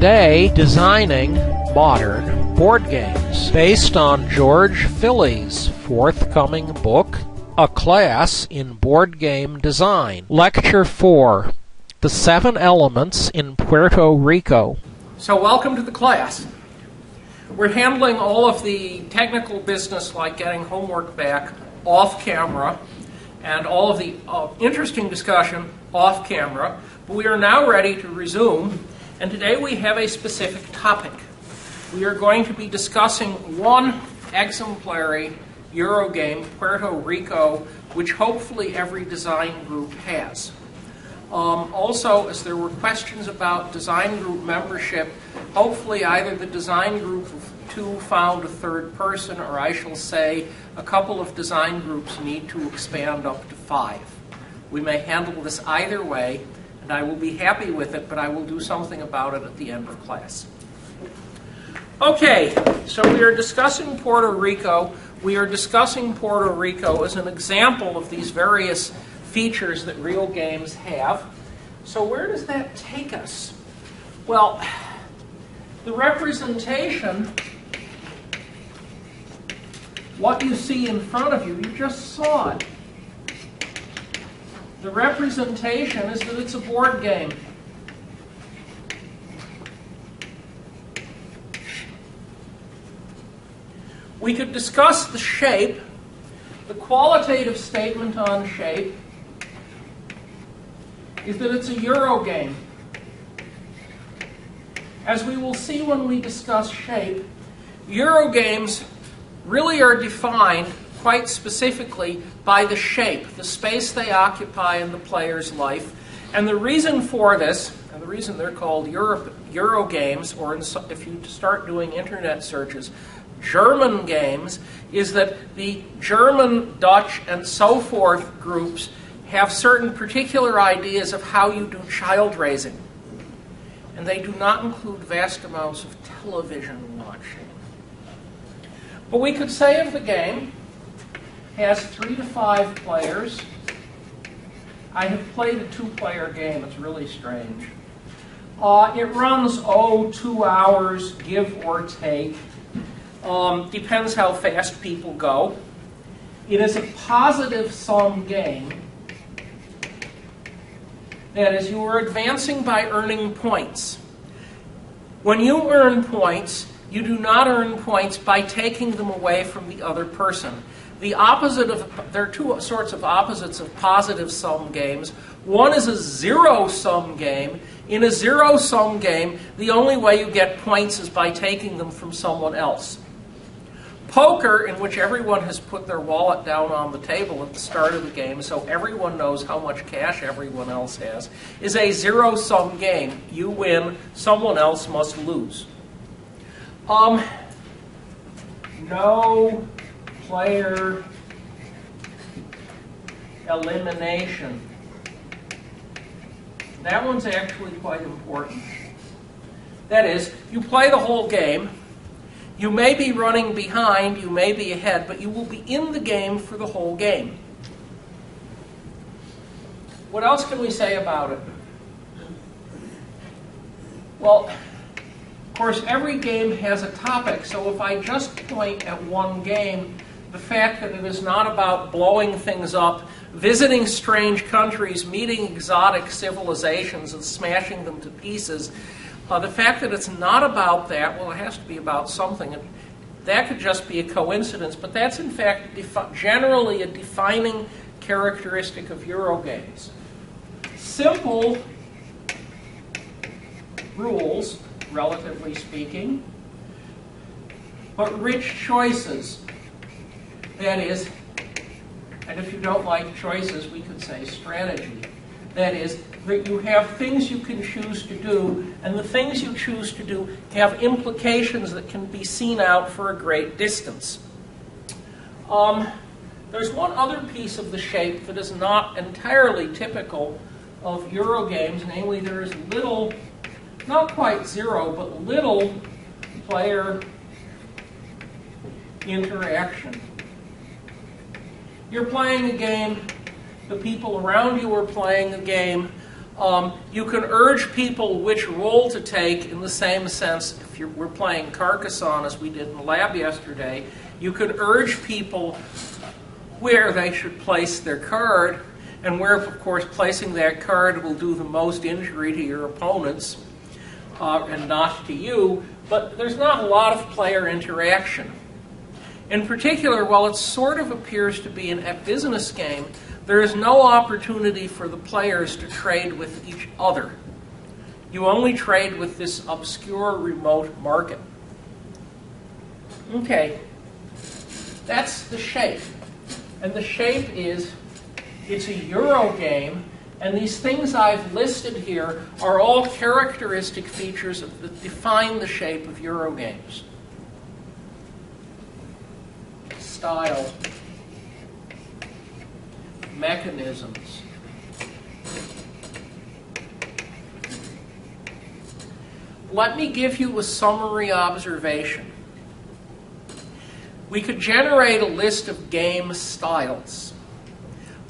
today designing modern board games based on George Philly's forthcoming book, A Class in Board Game Design. Lecture 4, The 7 Elements in Puerto Rico. So welcome to the class. We're handling all of the technical business like getting homework back off camera and all of the interesting discussion off camera. But we are now ready to resume, and today we have a specific topic. We are going to be discussing one exemplary Eurogame, Puerto Rico, which hopefully every design group has. Also, as there were questions about design group membership, hopefully either the design group of 2 found a third person, or I shall say a couple of design groups need to expand up to 5. We may handle this either way, and I will be happy with it, but I will do something about it at the end of class. Okay, so we are discussing Puerto Rico. We are discussing Puerto Rico as an example of these various features that real games have. So where does that take us? Well, the representation, what you see in front of you, you just saw it. The representation is that it's a board game. We could discuss the shape. The qualitative statement on shape is that it's a Eurogame. As we will see when we discuss shape, Eurogames really are defined quite specifically by the shape, the space they occupy in the player's life. And the reason for this, and the reason they're called Eurogames, or if you start doing internet searches, German games, is that the German, Dutch, and so forth groups have certain particular ideas of how you do child raising. And they do not include vast amounts of television watching. But we could say of the game, has 3 to 5 players. I have played a 2-player game. It's really strange. It runs, 2 hours, give or take. Depends how fast people go. It is a positive sum game. That is, you are advancing by earning points. When you earn points, you do not earn points by taking them away from the other person. The opposite of, there are 2 sorts of opposites of positive sum games. One is a zero-sum game. In a zero-sum game, the only way you get points is by taking them from someone else. Poker, in which everyone has put their wallet down on the table at the start of the game, so everyone knows how much cash everyone else has, is a zero-sum game. You win, someone else must lose. No player elimination. That one's actually quite important. That is, you play the whole game. You may be running behind, you may be ahead, but you will be in the game for the whole game. What else can we say about it? Well, of course, every game has a topic, so if I just point at one game, the fact that it is not about blowing things up, visiting strange countries, meeting exotic civilizations, and smashing them to pieces, the fact that it's not about that, well, it has to be about something. That could just be a coincidence, but that's in fact generally a defining characteristic of Eurogames. Simple rules, relatively speaking, but rich choices. That is, and if you don't like choices, we could say strategy. That is, that you have things you can choose to do, and the things you choose to do have implications that can be seen out for a great distance. There's one other piece of the shape that is not entirely typical of Eurogames, namely there is little, not quite zero, but little player interaction. You're playing a game, the people around you are playing a game, You can urge people which role to take in the same sense. If we're playing Carcassonne, as we did in the lab yesterday, you could urge people where they should place their card, and where, of course, placing that card will do the most injury to your opponents and not to you. But there's not a lot of player interaction. In particular, while it sort of appears to be a business game, there is no opportunity for the players to trade with each other. You only trade with this obscure remote market. Okay, that's the shape. And the shape is, it's a Eurogame, and these things I've listed here are all characteristic features that define the shape of Eurogames. Style, mechanisms, let me give you a summary observation. We could generate a list of game styles.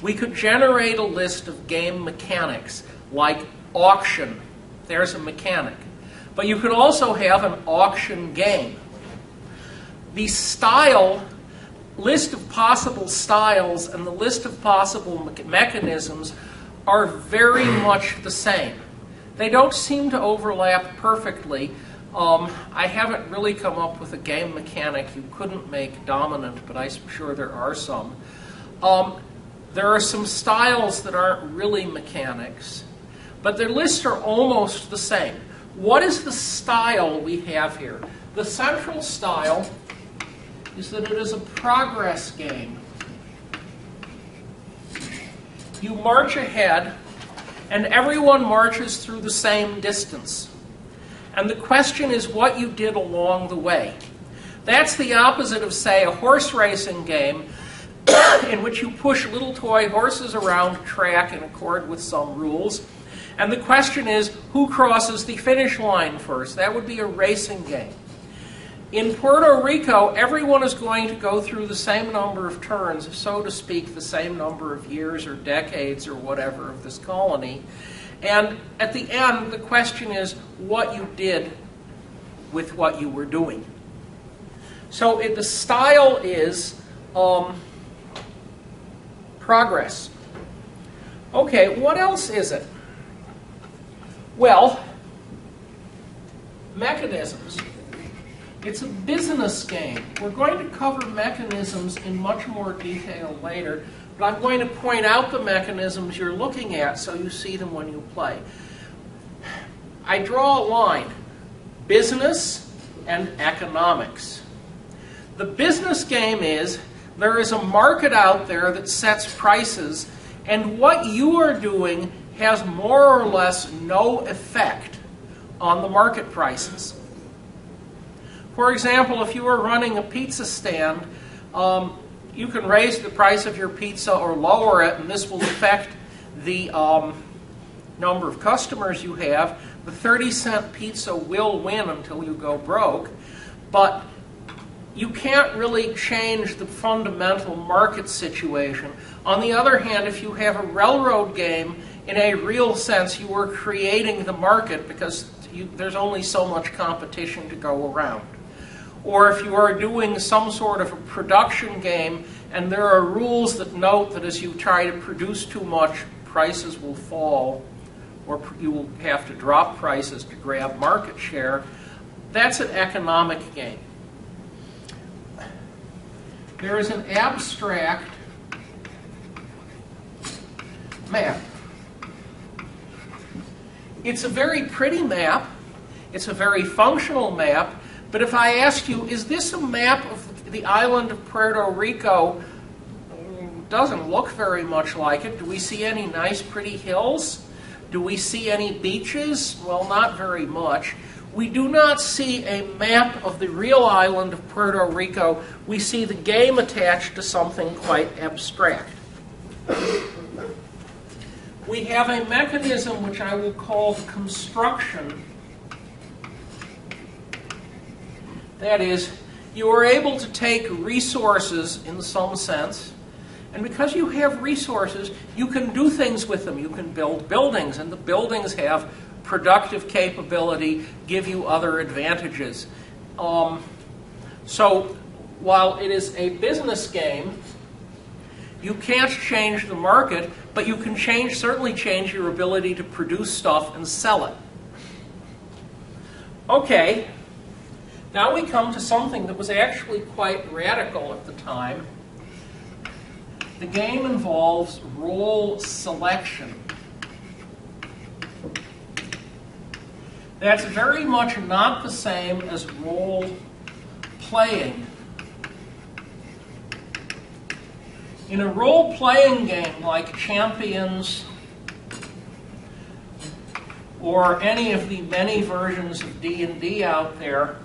We could generate a list of game mechanics, like auction. There's a mechanic. But you could also have an auction game. The list of possible styles and the list of possible mechanisms are very much the same. They don't seem to overlap perfectly. I haven't really come up with a game mechanic you couldn't make dominant, but I'm sure there are some. There are some styles that aren't really mechanics, but their lists are almost the same. What is the style we have here? The central style is that it is a progress game. You march ahead, and everyone marches through the same distance. And the question is what you did along the way. That's the opposite of, say, a horse racing game in which you push little toy horses around a track in accord with some rules. And the question is, who crosses the finish line first? That would be a racing game. In Puerto Rico, everyone is going to go through the same number of turns, so to speak, the same number of years or decades or whatever of this colony. And at the end, the question is what you did with what you were doing. So the style is progress. Okay, what else is it? Well, mechanisms. It's a business game. We're going to cover mechanisms in much more detail later, but I'm going to point out the mechanisms you're looking at so you see them when you play. I draw a line, business and economics. The business game is there is a market out there that sets prices, and what you are doing has more or less no effect on the market prices. For example, if you are running a pizza stand, you can raise the price of your pizza or lower it, and this will affect the number of customers you have. The 30-cent pizza will win until you go broke, but you can't really change the fundamental market situation. On the other hand, if you have a railroad game, in a real sense, you are creating the market because there's only so much competition to go around. Or if you are doing some sort of a production game and there are rules that note that as you try to produce too much, prices will fall, or you will have to drop prices to grab market share, that's an economic game. There is an abstract map. It's a very pretty map. It's a very functional map. But if I asked you, is this a map of the island of Puerto Rico? It doesn't look very much like it. Do we see any nice, pretty hills? Do we see any beaches? Well, not very much. We do not see a map of the real island of Puerto Rico. We see the game attached to something quite abstract. We have a mechanism which I will call construction. That is, you are able to take resources in some sense, And because you have resources, you can do things with them. You can build buildings, and the buildings have productive capability, give you other advantages. So while it is a business game, you can't change the market, but you can certainly change your ability to produce stuff and sell it. Okay, now we come to something that was actually quite radical at the time. The game involves role selection. That's very much not the same as role playing. In a role-playing game like Champions or any of the many versions of D&D out there,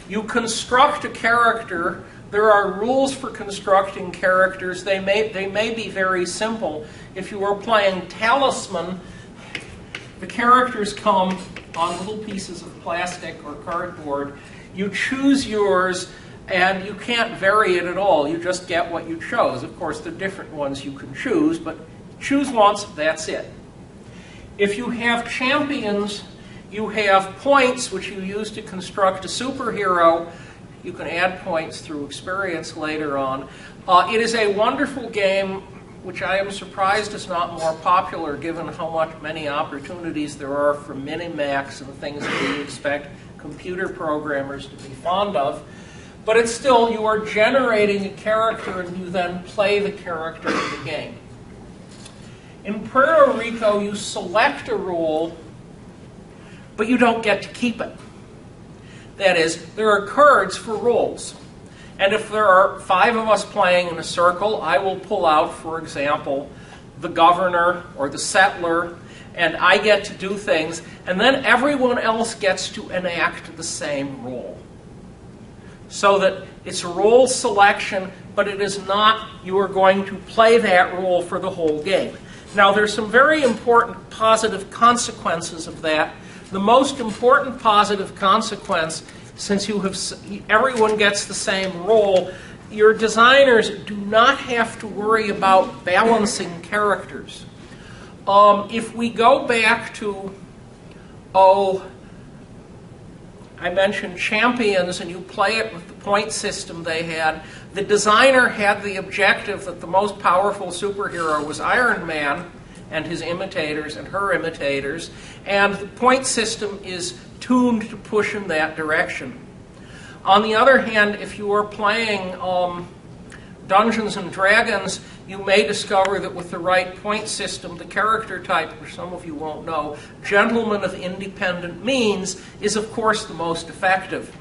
you construct a character. There are rules for constructing characters. They may be very simple. If you are playing Talisman, the characters come on little pieces of plastic or cardboard. You choose yours, and you can't vary it at all. You just get what you chose. Of course, there are different ones you can choose, but choose once, that's it. If you have Champions, you have points which you use to construct a superhero. You can add points through experience later on. It is a wonderful game, which I am surprised is not more popular given how many opportunities there are for minimax and things that we expect computer programmers to be fond of. But it's still, you are generating a character and you then play the character in the game. In Puerto Rico, you select a role, but you don't get to keep it. That is, there are cards for roles. And if there are 5 of us playing in a circle, I will pull out, for example, the governor or the settler, and I get to do things, and then everyone else gets to enact the same role. So that it's role selection, but it is not you are going to play that role for the whole game. Now, there's some very important positive consequences of that. The most important positive consequence, since everyone gets the same role, your designers do not have to worry about balancing characters. If we go back to, I mentioned Champions, and you play it with the point system they had. The designer had the objective that the most powerful superhero was Iron Man and his imitators and her imitators, and the point system is tuned to push in that direction. On the other hand, if you are playing Dungeons and Dragons, you may discover that with the right point system, the character type, which some of you won't know, Gentleman of Independent Means, is of course the most effective.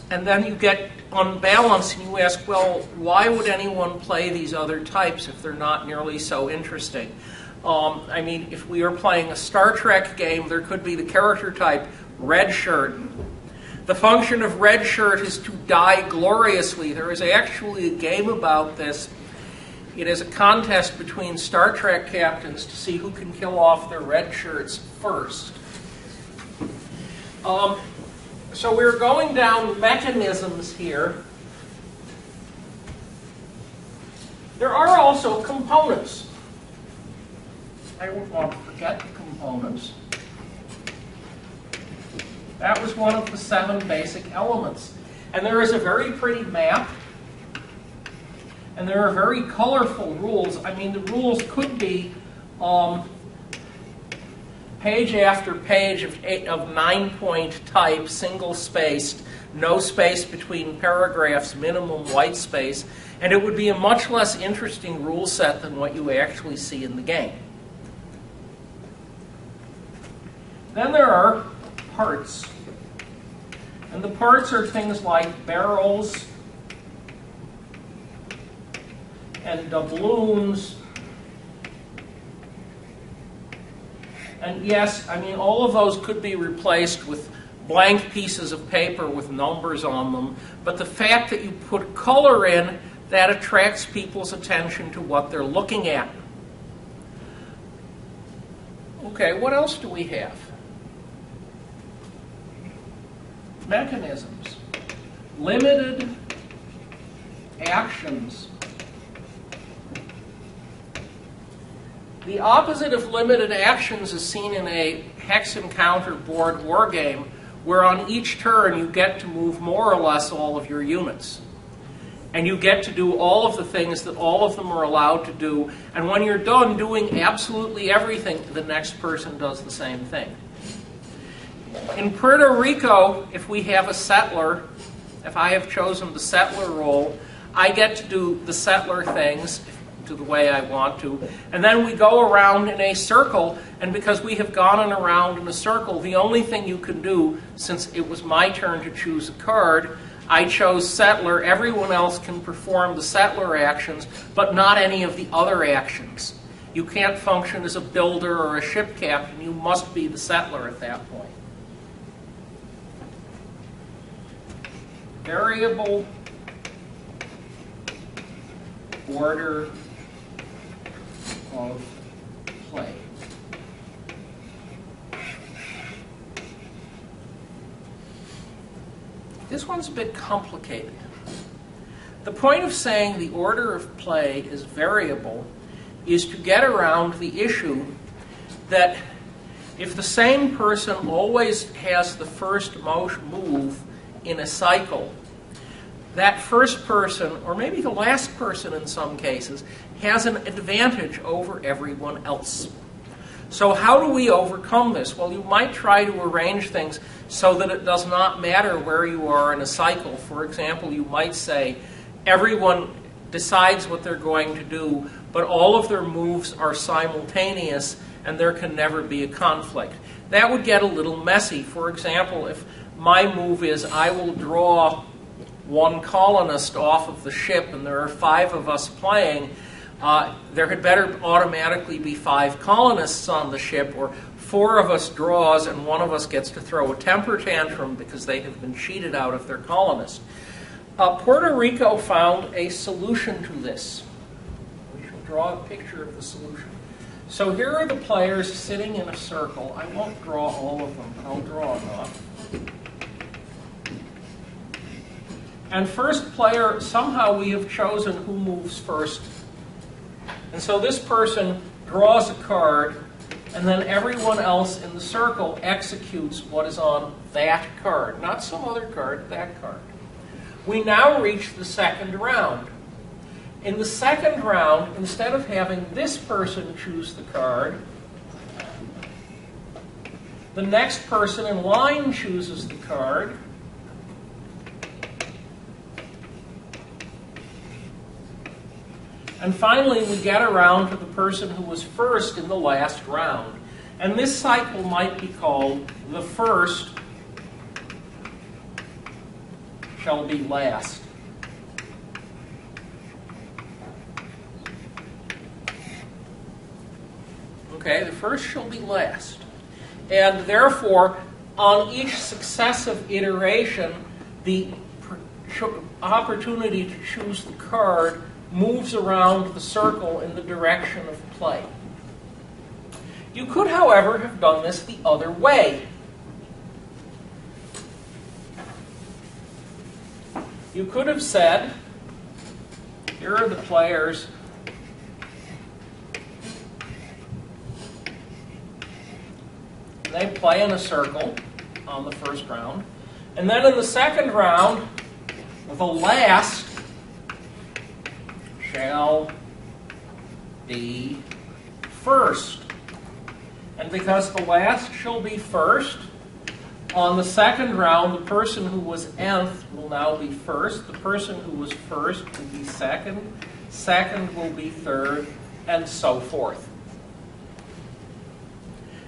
And then you get unbalanced and you ask, well, why would anyone play these other types if they're not nearly so interesting? I mean, if we are playing a Star Trek game, there could be the character type red shirt. The function of red shirt is to die gloriously. There is actually a game about this. It is a contest between Star Trek captains to see who can kill off their red shirts first. So we're going down mechanisms here. There are also components. I don't want to forget the components. That was one of the 7 basic elements. And there is a very pretty map. And there are very colorful rules. I mean, the rules could be page after page of 9-point type, single-spaced, no space between paragraphs, minimum white space. And it would be a much less interesting rule set than what you actually see in the game. Then there are parts. And the parts are things like barrels and doubloons. And yes, I mean, all of those could be replaced with blank pieces of paper with numbers on them. But the fact that you put color in, that attracts people's attention to what they're looking at. Okay, what else do we have? Mechanisms. Limited actions. The opposite of limited actions is seen in a hex encounter board war game, where on each turn you get to move more or less all of your units. And you get to do all of the things that all of them are allowed to do. And when you're done doing absolutely everything, the next person does the same thing. In Puerto Rico, if we have a settler, if I have chosen the settler role, I get to do the settler things to the way I want to. And then we go around in a circle, and because we have gone around in a circle, the only thing you can do, since it was my turn to choose a card, I chose settler. Everyone else can perform the settler actions, but not any of the other actions. You can't function as a builder or a ship captain. You must be the settler at that point. Variable order of play. This one's a bit complicated. The point of saying the order of play is variable is to get around the issue that if the same person always has the first move in a cycle, that first person, or maybe the last person in some cases, has an advantage over everyone else. So how do we overcome this? Well, you might try to arrange things so that it does not matter where you are in a cycle. For example, you might say everyone decides what they're going to do, but all of their moves are simultaneous and there can never be a conflict. That would get a little messy. For example, if my move is I will draw one colonist off of the ship and there are 5 of us playing, there had better automatically be 5 colonists on the ship, or 4 of us draws and 1 of us gets to throw a temper tantrum because they have been cheated out of their colonist. Puerto Rico found a solution to this. We shall draw a picture of the solution. So here are the players sitting in a circle. I won't draw all of them, but I'll draw enough. And first player, somehow we have chosen who moves first. And so this person draws a card, and then everyone else in the circle executes what is on that card. Not some other card, that card. We now reach the second round. In the second round, instead of having this person choose the card, the next person in line chooses the card. And finally, we get around to the person who was first in the last round. And this cycle might be called the first shall be last. Okay, the first shall be last. And therefore, on each successive iteration, the opportunity to choose the card moves around the circle in the direction of play. You could, however, have done this the other way. You could have said, here are the players. They play in a circle on the first round. And then in the second round, the last shall be first. And because the last shall be first, on the second round, the person who was nth will now be first. The person who was first will be second. Second will be third, and so forth.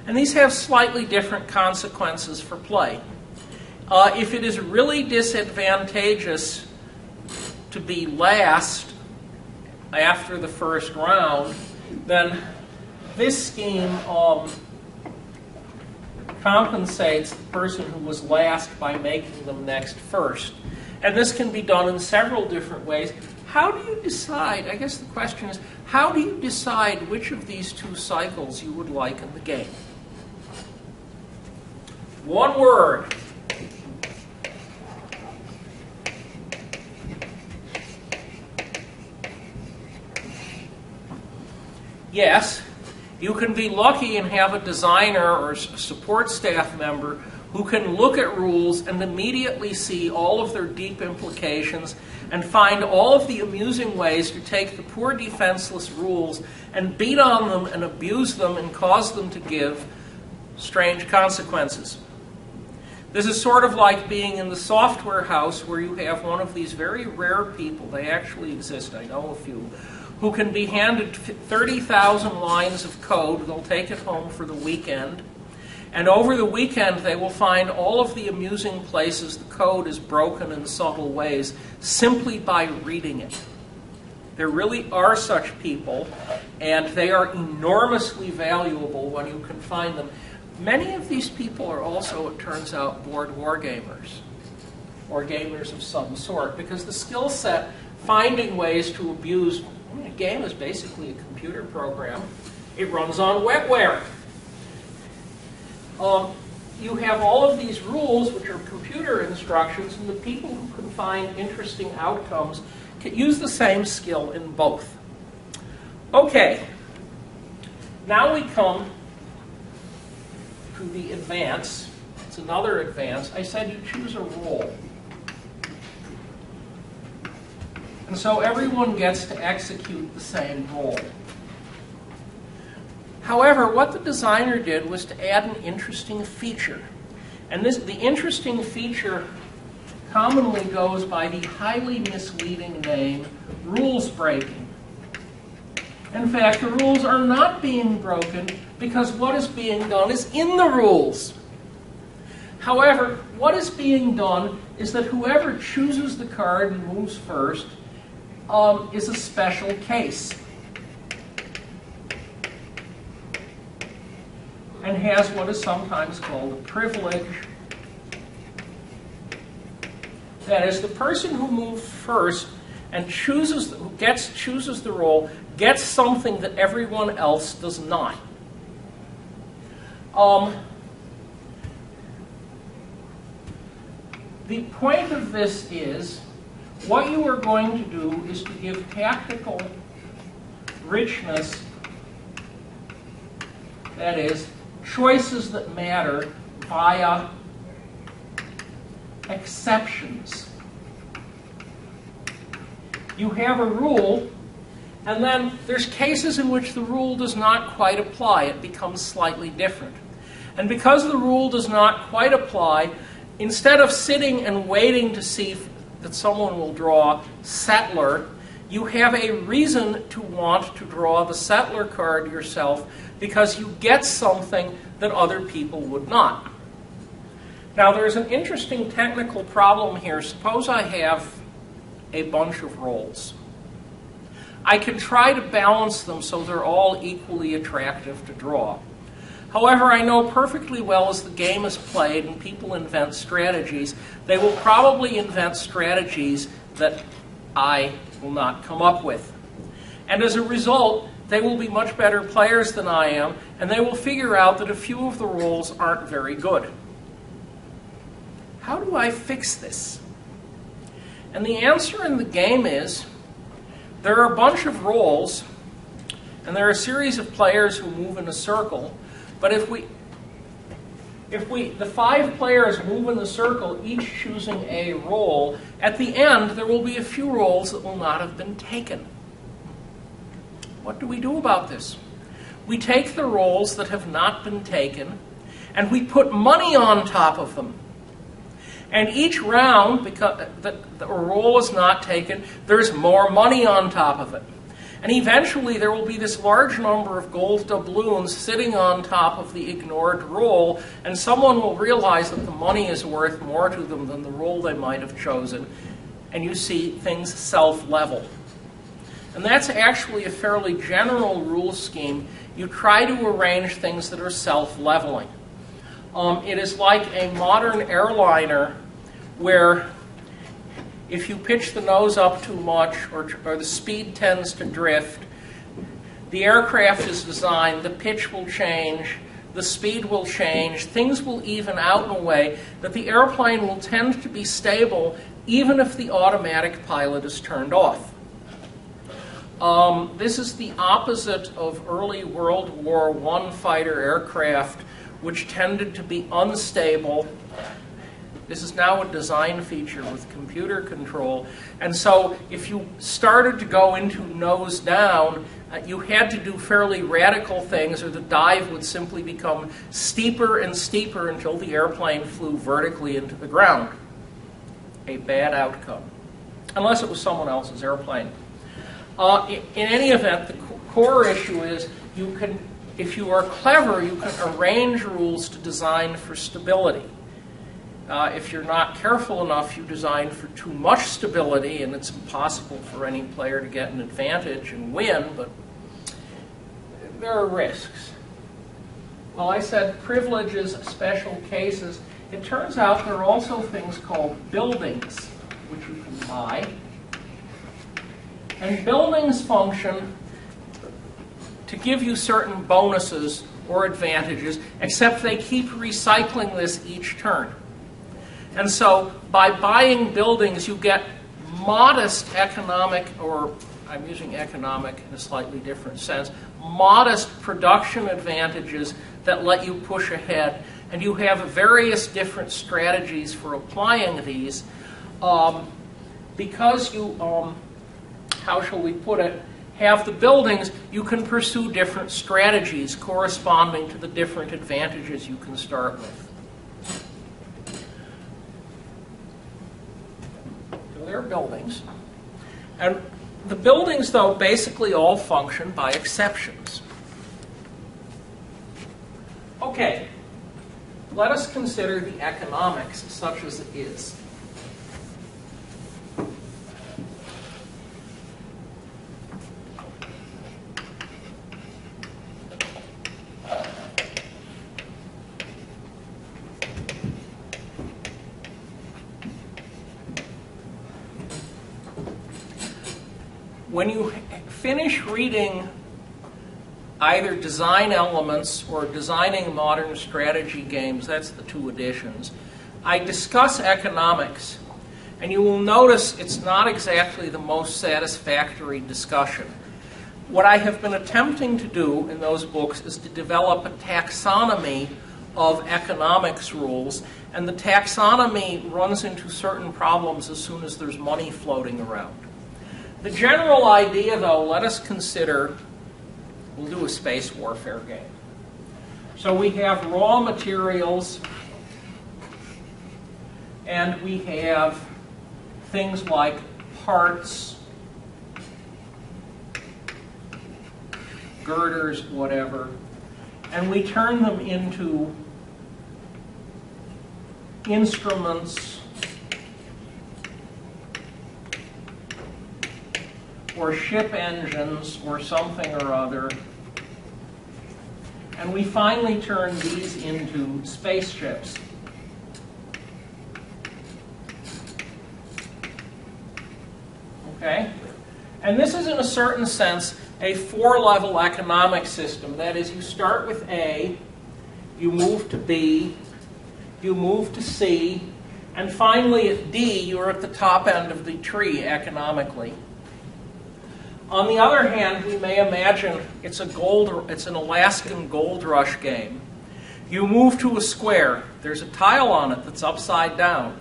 And these have slightly different consequences for play. If it is really disadvantageous to be last after the first round, then this scheme compensates the person who was last by making them next first. And this can be done in several different ways. How do you decide, I guess the question is, how do you decide which of these 2 cycles you would like in the game? One word. Yes, You can be lucky and have a designer or support staff member who can look at rules and immediately see all of their deep implications and find all of the amusing ways to take the poor defenseless rules and beat on them and abuse them and cause them to give strange consequences. This is sort of like being in the software house where you have one of these very rare people, they actually exist, I know a few, who can be handed 30,000 lines of code. They'll take it home for the weekend. And over the weekend, they will find all of the amusing places the code is broken in subtle ways simply by reading it. There really are such people, and they are enormously valuable when you can find them. Many of these people are also, it turns out, bored wargamers, or gamers of some sort, because the skill set, finding ways to abuse, a game is basically a computer program. It runs on wetware. You have all of these rules, which are computer instructions, and the people who can find interesting outcomes can use the same skill in both. Okay, now we come to the advance. It's another advance. I said you choose a role. And so everyone gets to execute the same role. However, what the designer did was to add an interesting feature. And the interesting feature commonly goes by the highly misleading name rules breaking. In fact, the rules are not being broken because what is being done is in the rules. However, what is being done is that whoever chooses the card and moves first is a special case and has what is sometimes called a privilege. That is, the person who moved first and chooses the role gets something that everyone else does not. The point of this is, what you are going to do is to give tactical richness, that is, choices that matter via exceptions. You have a rule, and then there's cases in which the rule does not quite apply. It becomes slightly different. And because the rule does not quite apply, instead of sitting and waiting to see that someone will draw settler, you have a reason to want to draw the settler card yourself because you get something that other people would not. Now, there's an interesting technical problem here. Suppose I have a bunch of rolls. I can try to balance them so they're all equally attractive to draw. However, I know perfectly well as the game is played and people invent strategies, they will probably invent strategies that I will not come up with. And as a result, they will be much better players than I am, and they will figure out that a few of the rolls aren't very good. How do I fix this? And the answer in the game is, there are a bunch of rolls, and there are a series of players who move in a circle, but if the 5 players move in the circle, each choosing a roll, at the end there will be a few rolls that will not have been taken. What do we do about this? We take the rolls that have not been taken, and we put money on top of them. And each round, because the roll is not taken, there's more money on top of it. And eventually there will be this large number of gold doubloons sitting on top of the ignored roll, and someone will realize that the money is worth more to them than the roll they might have chosen, and you see things self-level. And that's actually a fairly general rule scheme. You try to arrange things that are self-leveling. It is like a modern airliner where if you pitch the nose up too much or the speed tends to drift, the aircraft is designed, the pitch will change, the speed will change, things will even out in a way that the airplane will tend to be stable even if the automatic pilot is turned off. This is the opposite of early World War I fighter aircraft, which tended to be unstable. This is now a design feature with computer control. And so if you started to go into nose down, you had to do fairly radical things, or the dive would simply become steeper and steeper until the airplane flew vertically into the ground. A bad outcome, unless it was someone else's airplane. In any event, the core issue is you can, if you are clever, you can arrange rules to design for stability. If you're not careful enough, you design for too much stability, and it's impossible for any player to get an advantage and win, but there are risks. Well, I said privileges, special cases. It turns out there are also things called buildings, which you can buy. And buildings function to give you certain bonuses or advantages, except they keep recycling this each turn. And so by buying buildings, you get modest economic, or I'm using economic in a slightly different sense, modest production advantages that let you push ahead. And you have various different strategies for applying these. Because you, how shall we put it, have the buildings, you can pursue different strategies corresponding to the different advantages you can start with. So there are buildings. And the buildings, though, basically all function by exceptions. Okay, let us consider the economics such as it is. When you finish reading either design elements or designing modern strategy games, that's the two editions, I discuss economics, and you will notice it's not exactly the most satisfactory discussion. What I have been attempting to do in those books is to develop a taxonomy of economics rules, and the taxonomy runs into certain problems as soon as there's money floating around. The general idea, though, let us consider, we'll do a space warfare game. So we have raw materials, and we have things like parts, girders, whatever, and we turn them into instruments or ship engines or something or other, and we finally turn these into spaceships. Okay? And this is, in a certain sense, a four-level economic system. That is, you start with A, you move to B, you move to C, and finally at D, you're at the top end of the tree economically. On the other hand, we may imagine it's an Alaskan gold rush game. You move to a square. There's a tile on it that's upside down.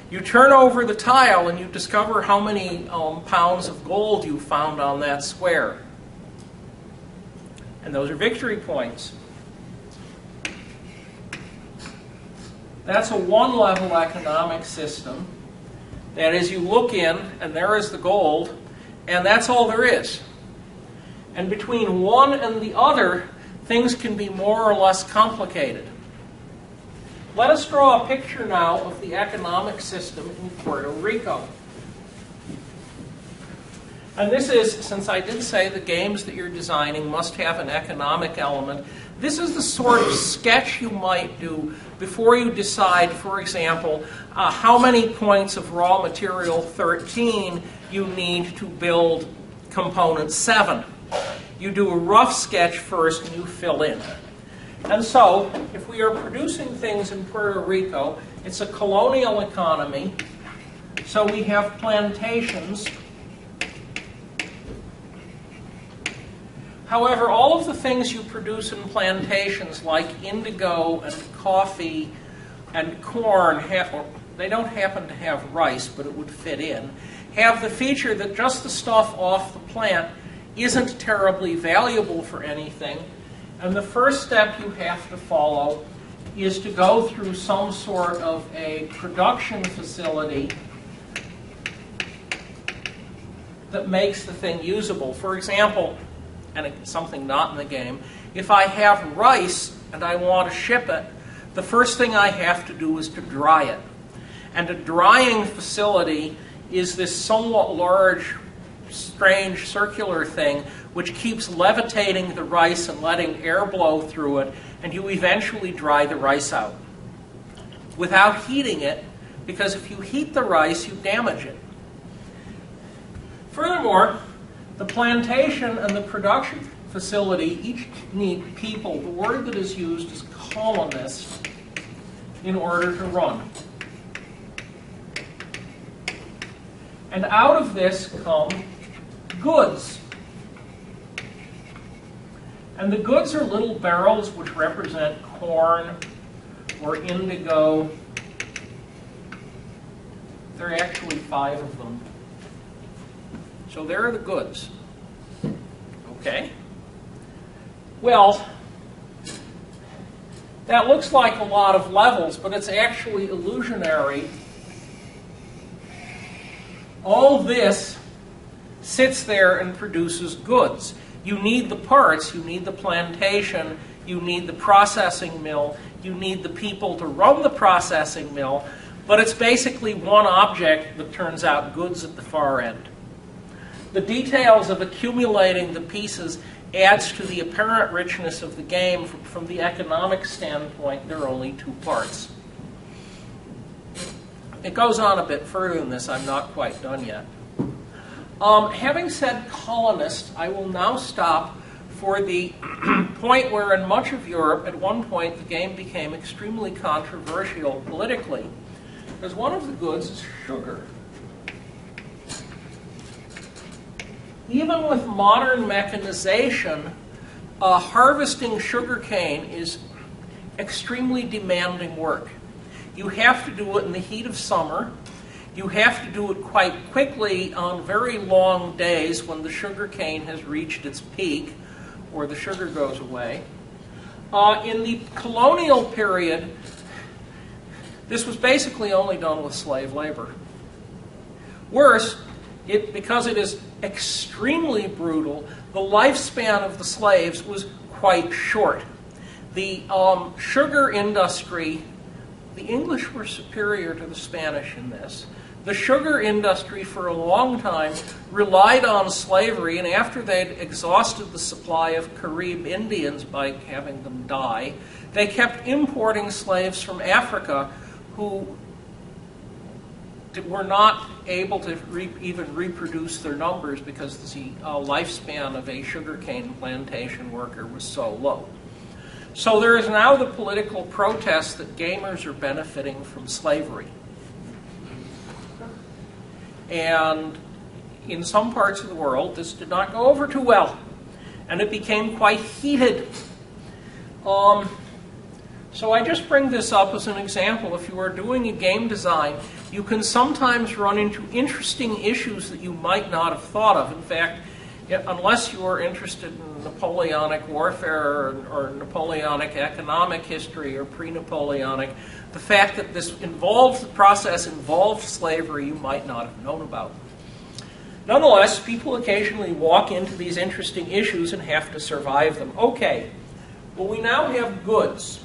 You turn over the tile and you discover how many pounds of gold you found on that square. And those are victory points. That's a one-level economic system. That is, you look in and there is the gold, and that's all there is. And between one and the other, things can be more or less complicated. Let us draw a picture now of the economic system in Puerto Rico. And this is, since I did say the games that you're designing must have an economic element, this is the sort of sketch you might do before you decide, for example, how many points of raw material 13 you need to build component 7. You do a rough sketch first and you fill in. And so, if we are producing things in Puerto Rico, it's a colonial economy, so we have plantations However, all of the things you produce in plantations, like indigo and coffee and corn, they don't happen to have rice, but it would fit in, have the feature that just the stuff off the plant isn't terribly valuable for anything. And the first step you have to follow is to go through some sort of a production facility that makes the thing usable. For example, and it's something not in the game, if I have rice and I want to ship it, the first thing I have to do is to dry it. And a drying facility is this somewhat large, strange circular thing which keeps levitating the rice and letting air blow through it, and you eventually dry the rice out without heating it, because if you heat the rice, you damage it. Furthermore, the plantation and the production facility each need people. The word that is used is colonists in order to run. And out of this come goods. And the goods are little barrels which represent corn or indigo. There are actually 5 of them. So there are the goods. Okay? Well, that looks like a lot of levels, but it's actually illusionary. All this sits there and produces goods. You need the parts, you need the plantation, you need the processing mill, you need the people to run the processing mill, but it's basically one object that turns out goods at the far end. The details of accumulating the pieces adds to the apparent richness of the game. From the economic standpoint, there are only 2 parts. It goes on a bit further than this. I'm not quite done yet. Having said colonist, I will now stop for the point where in much of Europe, at one point, the game became extremely controversial politically, because one of the goods is sugar. Even with modern mechanization, harvesting sugarcane is extremely demanding work. You have to do it in the heat of summer. You have to do it quite quickly on very long days when the sugarcane has reached its peak or the sugar goes away. In the colonial period, this was basically only done with slave labor. Worse, because it is extremely brutal, the lifespan of the slaves was quite short. The sugar industry, the English were superior to the Spanish in this. The sugar industry for a long time relied on slavery, and after they'd exhausted the supply of Carib Indians by having them die, they kept importing slaves from Africa who were not able to even reproduce their numbers because the lifespan of a sugarcane plantation worker was so low. So there is now the political protest that gamers are benefiting from slavery. And in some parts of the world, this did not go over too well. And it became quite heated. So I just bring this up as an example. If you are doing a game design, you can sometimes run into interesting issues that you might not have thought of. In fact, unless you are interested in Napoleonic warfare or Napoleonic economic history or pre-Napoleonic, the fact that this process involved slavery you might not have known about. Nonetheless, people occasionally walk into these interesting issues and have to survive them. Okay, well, we now have goods.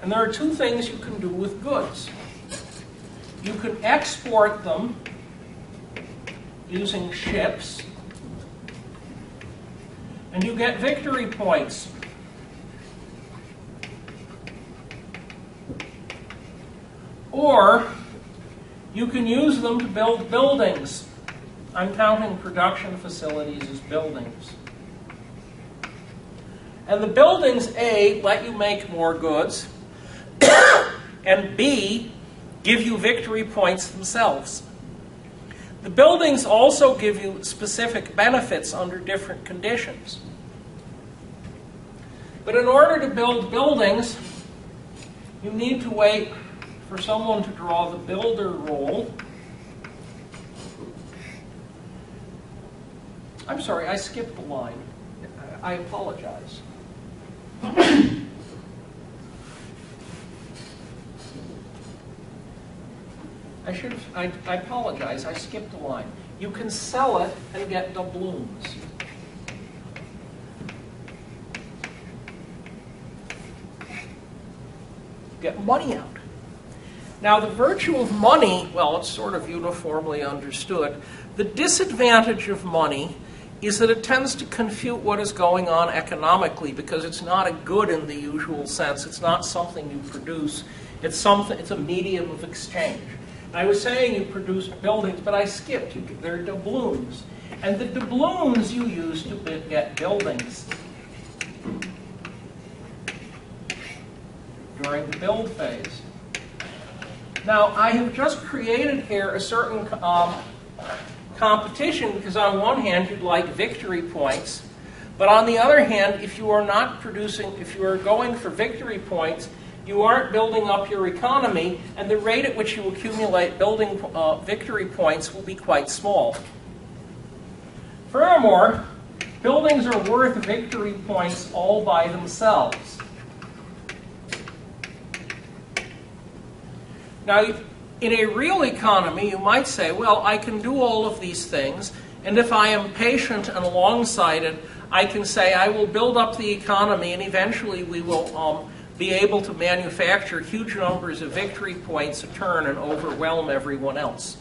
And there are 2 things you can do with goods. You can export them using ships, and you get victory points. Or you can use them to build buildings. I'm counting production facilities as buildings. And the buildings, A, let you make more goods, and B, give you victory points themselves. The buildings also give you specific benefits under different conditions. But in order to build buildings, you need to wait for someone to draw the builder rule. I'm sorry, I skipped the line. I apologize. I apologize, I skipped a line. You can sell it and get doubloons. Get money out. Now the virtue of money, well, it's sort of uniformly understood. The disadvantage of money is that it tends to confute what is going on economically because it's not a good in the usual sense. It's not something you produce. It's a medium of exchange. I was saying you produce buildings, but I skipped. They're doubloons. And the doubloons you use to get buildings during the build phase. Now, I have just created here a certain competition because on one hand you'd like victory points, but on the other hand, if you are going for victory points, you aren't building up your economy, and the rate at which you accumulate building victory points will be quite small. Furthermore, buildings are worth victory points all by themselves. Now, in a real economy, you might say, well, I can do all of these things, and if I am patient and long-sighted, I can say I will build up the economy, and eventually we will be able to manufacture huge numbers of victory points a turn and overwhelm everyone else.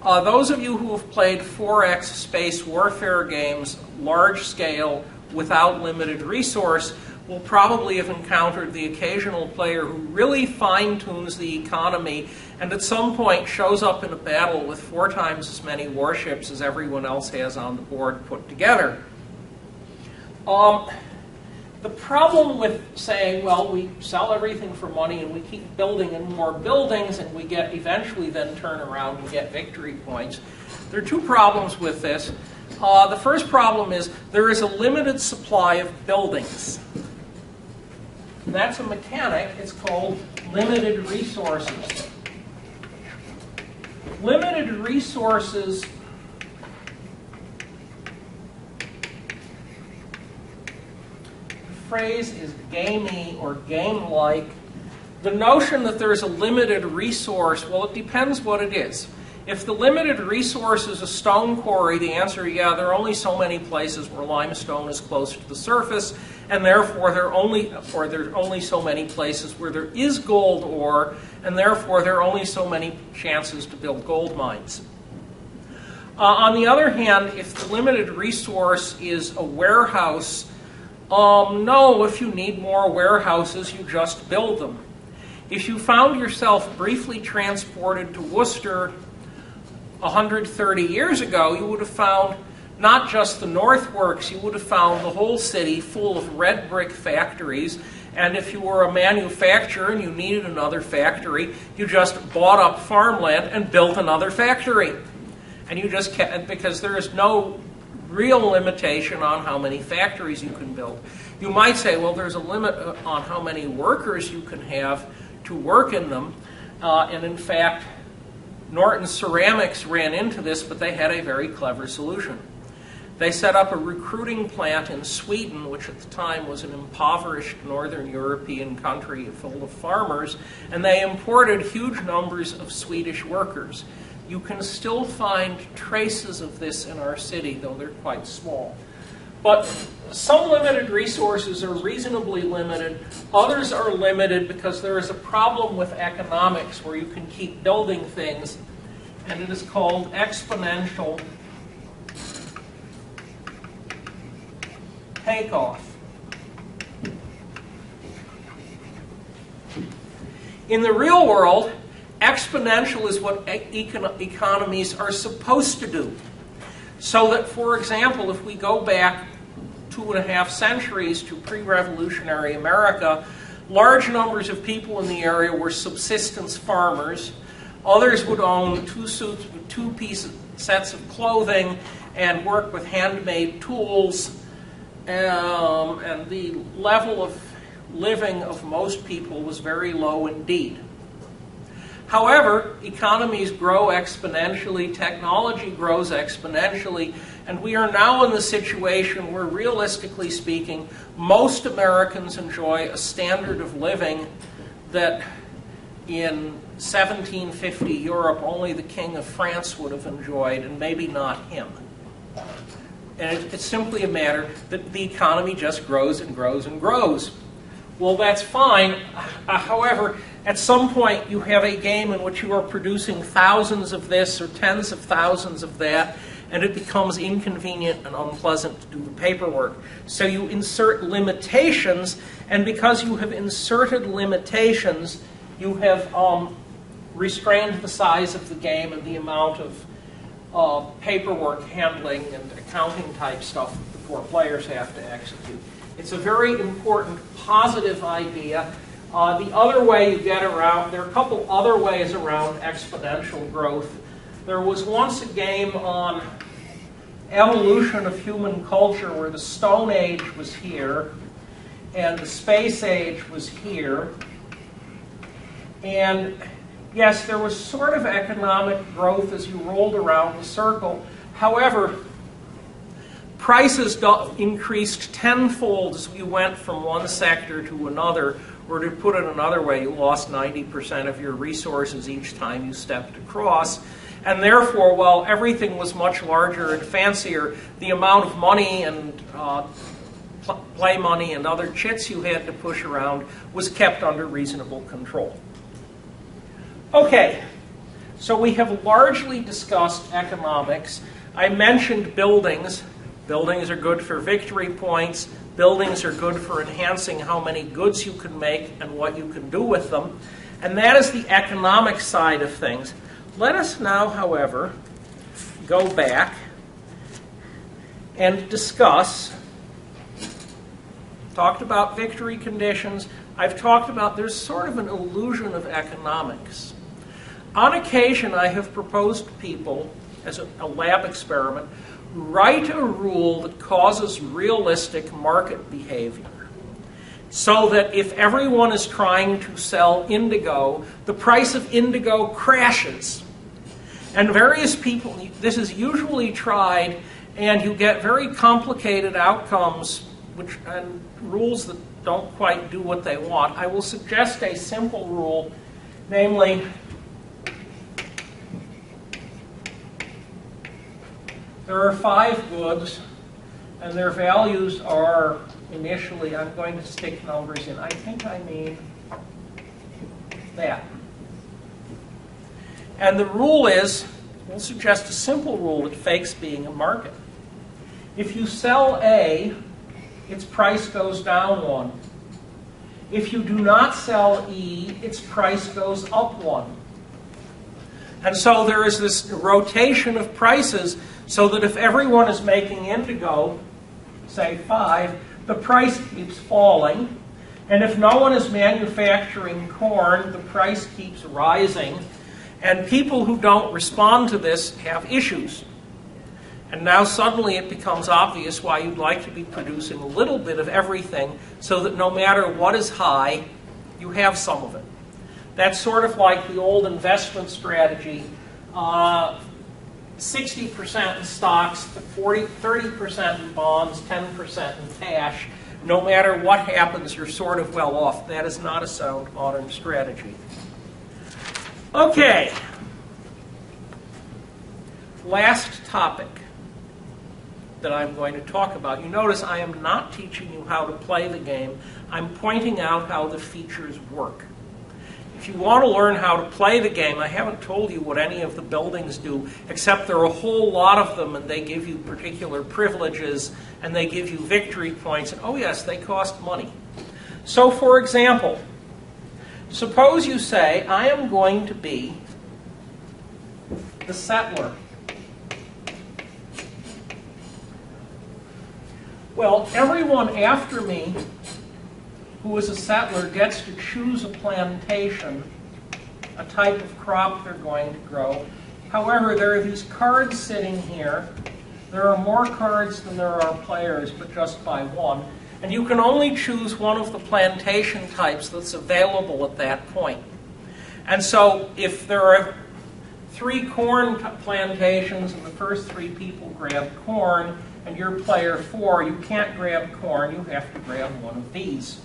Those of you who have played 4X space warfare games, large scale, without limited resource, will probably have encountered the occasional player who really fine-tunes the economy and at some point shows up in a battle with 4 times as many warships as everyone else has on the board put together. The problem with saying, well, we sell everything for money and we keep building and more buildings and we get eventually then turn around and get victory points, there are 2 problems with this. The first problem is there is a limited supply of buildings. And that's a mechanic. It's called limited resources. Limited resources phrase is gamey or game-like. The notion that there's a limited resource, well, it depends what it is. If the limited resource is a stone quarry, the answer, yeah, there are only so many places where limestone is close to the surface, and therefore there's only so many places where there is gold ore, and therefore there are only so many chances to build gold mines. On the other hand, if the limited resource is a warehouse, no, if you need more warehouses, you just build them. If you found yourself briefly transported to Worcester 130 years ago, you would have found not just the North Works, you would have found the whole city full of red brick factories. And if you were a manufacturer and you needed another factory, you just bought up farmland and built another factory. And you just kept, because there is no real limitation on how many factories you can build. You might say, well, there's a limit on how many workers you can have to work in them. And in fact, Norton Ceramics ran into this, but they had a very clever solution. They set up a recruiting plant in Sweden, which at the time was an impoverished northern European country full of farmers, and they imported huge numbers of Swedish workers. You can still find traces of this in our city, though they're quite small. But some limited resources are reasonably limited. Others are limited because there is a problem with economics where you can keep building things, and it is called exponential takeoff. In the real world, exponential is what economies are supposed to do. So that, for example, if we go back 2.5 centuries to pre-revolutionary America, large numbers of people in the area were subsistence farmers. Others would own two sets of clothing and work with handmade tools, and the level of living of most people was very low indeed. However, economies grow exponentially, technology grows exponentially, and we are now in the situation where, realistically speaking, most Americans enjoy a standard of living that in 1750 Europe only the King of France would have enjoyed, and maybe not him. And it's simply a matter that the economy just grows and grows and grows. Well, that's fine. However, at some point you have a game in which you are producing thousands of this or tens of thousands of that, and it becomes inconvenient and unpleasant to do the paperwork. So you insert limitations, and because you have inserted limitations, you have restrained the size of the game and the amount of paperwork handling and accounting type stuff that the poor players have to execute. It's a very important positive idea. The other way you get around, there are a couple other ways around exponential growth. There was once a game on evolution of human culture where the Stone Age was here and the Space Age was here. And yes, there was sort of economic growth as you rolled around the circle. However, prices increased tenfold as you went from one sector to another, or to put it another way, you lost 90% of your resources each time you stepped across. And therefore, while everything was much larger and fancier, the amount of money and play money and other chits you had to push around was kept under reasonable control. Okay, so we have largely discussed economics. I mentioned buildings. Buildings are good for victory points. Buildings are good for enhancing how many goods you can make and what you can do with them. And that is the economic side of things. Let us now, however, go back and discuss. Talked about victory conditions. I've talked about there's sort of an illusion of economics. On occasion, I have proposed to people, as a lab experiment, write a rule that causes realistic market behavior, so that if everyone is trying to sell indigo, the price of indigo crashes. And various people, this is usually tried, and you get very complicated outcomes and rules that don't quite do what they want. I will suggest a simple rule, namely, there are 5 goods, and their values are initially, I'm going to stick numbers in. I think I mean that. And the rule is, we'll suggest a simple rule that fakes being a market. If you sell A, its price goes down 1. If you do not sell E, its price goes up 1. And so there is this rotation of prices, so that if everyone is making indigo, say 5, the price keeps falling. And if no one is manufacturing corn, the price keeps rising. And people who don't respond to this have issues. And now suddenly it becomes obvious why you'd like to be producing a little bit of everything, so that no matter what is high, you have some of it. That's sort of like the old investment strategy. 60% in stocks, 30% in bonds, 10% in cash. No matter what happens, you're sort of well off. That is not a sound modern strategy. Okay. Last topic that I'm going to talk about. You notice I am not teaching you how to play the game. I'm pointing out how the features work. If you want to learn how to play the game, I haven't told you what any of the buildings do, except there are a whole lot of them, and they give you particular privileges, and they give you victory points, and oh yes, they cost money. So for example, suppose you say, I am going to be the settler. Well, everyone after me who is a settler gets to choose a plantation, a type of crop they're going to grow, However, there are these cards sitting here. There are more cards than there are players, but just by one. And you can only choose one of the plantation types that's available at that point. And so if there are 3 corn plantations and the first 3 people grab corn, and you're player 4, you can't grab corn, you have to grab one of these.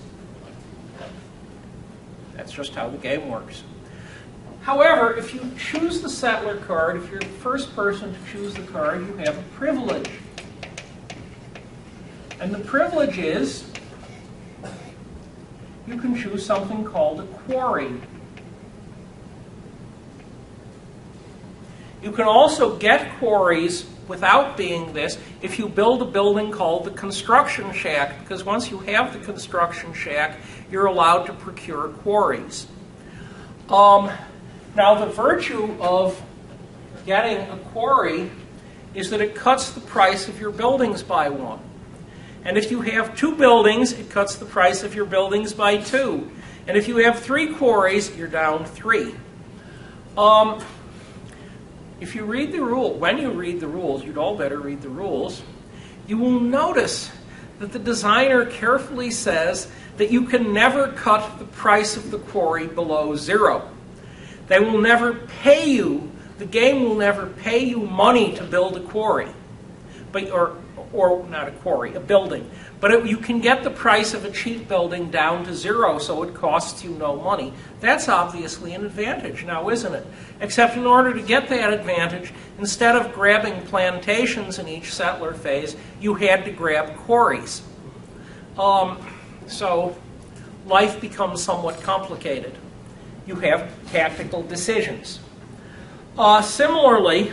That's just how the game works. However, if you choose the settler card, if you're the first person to choose the card, you have a privilege. And the privilege is you can choose something called a quarry. You can also get quarries without being this if you build a building called the construction shack, because once you have the construction shack, you're allowed to procure quarries. Now, the virtue of getting a quarry is that it cuts the price of your buildings by 1. And if you have 2 buildings, it cuts the price of your buildings by 2. And if you have 3 quarries, you're down 3. If you read the rule, when you read the rules, you'd all better read the rules, you will notice that the designer carefully says that you can never cut the price of the quarry below 0. They will never pay you, the game will never pay you money to build a quarry, or not a quarry, a building. But you can get the price of a cheap building down to 0, so it costs you no money. That's obviously an advantage now, isn't it? Except in order to get that advantage, instead of grabbing plantations in each settler phase, you had to grab quarries. So life becomes somewhat complicated. You have tactical decisions. Similarly,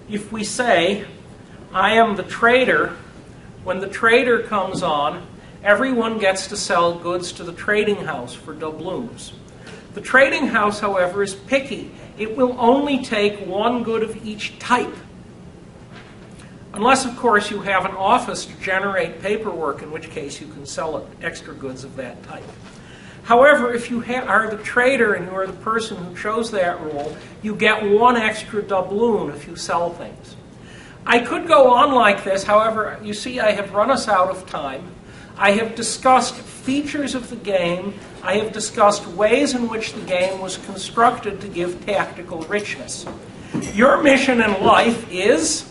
if we say, I am the trader, when the trader comes on, everyone gets to sell goods to the trading house for doubloons. The trading house, however, is picky. It will only take 1 good of each type. Unless, of course, you have an office to generate paperwork, in which case you can sell extra goods of that type. However, if you are the trader and you are the person who chose that rule, you get 1 extra doubloon if you sell things. I could go on like this, however, you see I have run us out of time. I have discussed features of the game. I have discussed ways in which the game was constructed to give tactical richness. Your mission in life is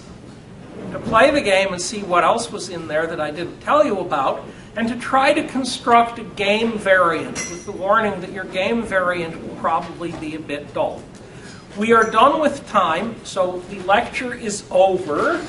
to play the game and see what else was in there that I didn't tell you about, and to try to construct a game variant with the warning that your game variant will probably be a bit dull. We are done with time, so the lecture is over.